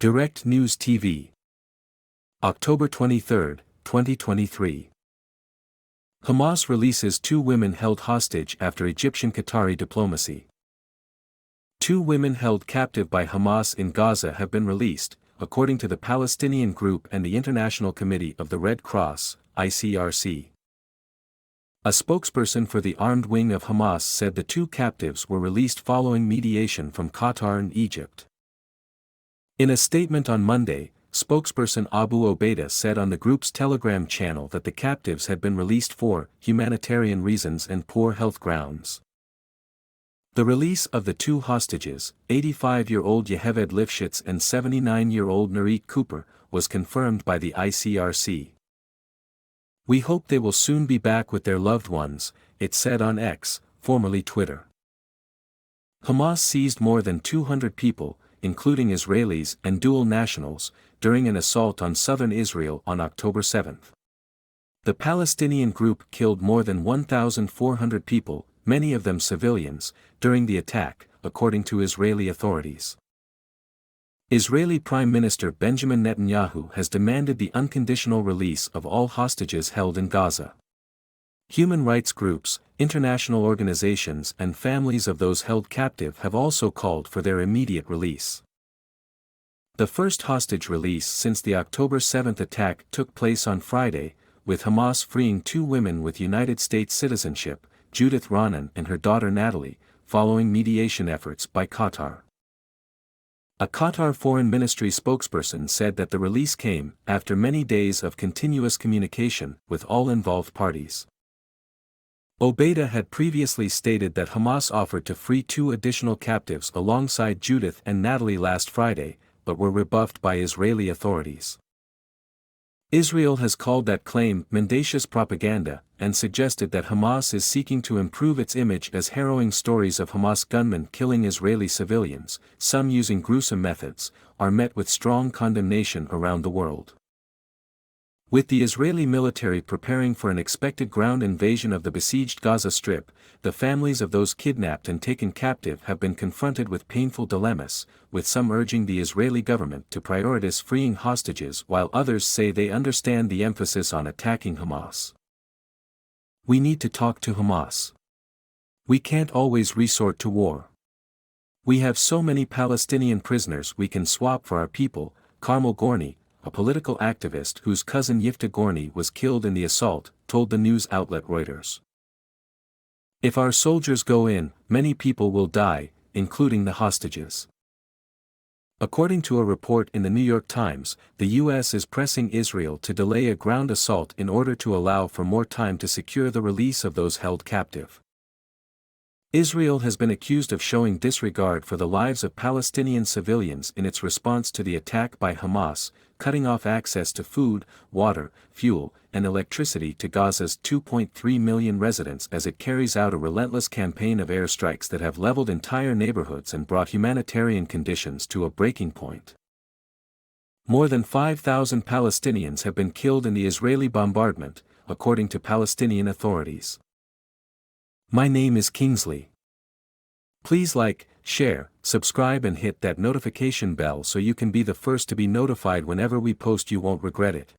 Direct News TV. October 23, 2023. Hamas releases 2 women held hostage after Egyptian Qatari diplomacy. 2 women held captive by Hamas in Gaza have been released, according to the Palestinian Group and the International Committee of the Red Cross, ICRC. A spokesperson for the armed wing of Hamas said the 2 captives were released following mediation from Qatar and Egypt. In a statement on Monday, spokesperson Abu Obaida said on the group's Telegram channel that the captives had been released for humanitarian reasons and poor health grounds. The release of the 2 hostages, 85-year-old Yeheved Lifshitz and 79-year-old Nurit Cooper, was confirmed by the ICRC. "We hope they will soon be back with their loved ones," it said on X, formerly Twitter. Hamas seized more than 200 people, including Israelis and dual nationals, during an assault on southern Israel on October 7. The Palestinian group killed more than 1,400 people, many of them civilians, during the attack, according to Israeli authorities. Israeli Prime Minister Benjamin Netanyahu has demanded the unconditional release of all hostages held in Gaza. Human rights groups, international organizations and families of those held captive have also called for their immediate release. The first hostage release since the October 7 attack took place on Friday, with Hamas freeing 2 women with United States citizenship, Judith Raanan and her daughter Natalie, following mediation efforts by Qatar. A Qatar Foreign Ministry spokesperson said that the release came after many days of continuous communication with all involved parties. Obaida had previously stated that Hamas offered to free 2 additional captives alongside Judith and Natalie last Friday, but were rebuffed by Israeli authorities. Israel has called that claim mendacious propaganda, and suggested that Hamas is seeking to improve its image as harrowing stories of Hamas gunmen killing Israeli civilians, some using gruesome methods, are met with strong condemnation around the world. With the Israeli military preparing for an expected ground invasion of the besieged Gaza Strip, the families of those kidnapped and taken captive have been confronted with painful dilemmas, with some urging the Israeli government to prioritize freeing hostages while others say they understand the emphasis on attacking Hamas. "We need to talk to Hamas. We can't always resort to war. We have so many Palestinian prisoners we can swap for our people," Carmel Gorni, a political activist whose cousin Yifta Gorni was killed in the assault, told the news outlet Reuters. "If our soldiers go in, many people will die, including the hostages." According to a report in the New York Times, the U.S. is pressing Israel to delay a ground assault in order to allow for more time to secure the release of those held captive. Israel has been accused of showing disregard for the lives of Palestinian civilians in its response to the attack by Hamas, cutting off access to food, water, fuel, and electricity to Gaza's 2.3 million residents as it carries out a relentless campaign of airstrikes that have leveled entire neighborhoods and brought humanitarian conditions to a breaking point. More than 5,000 Palestinians have been killed in the Israeli bombardment, according to Palestinian authorities. My name is Kingsley. Please like, share, subscribe and hit that notification bell so you can be the first to be notified whenever we post. You won't regret it.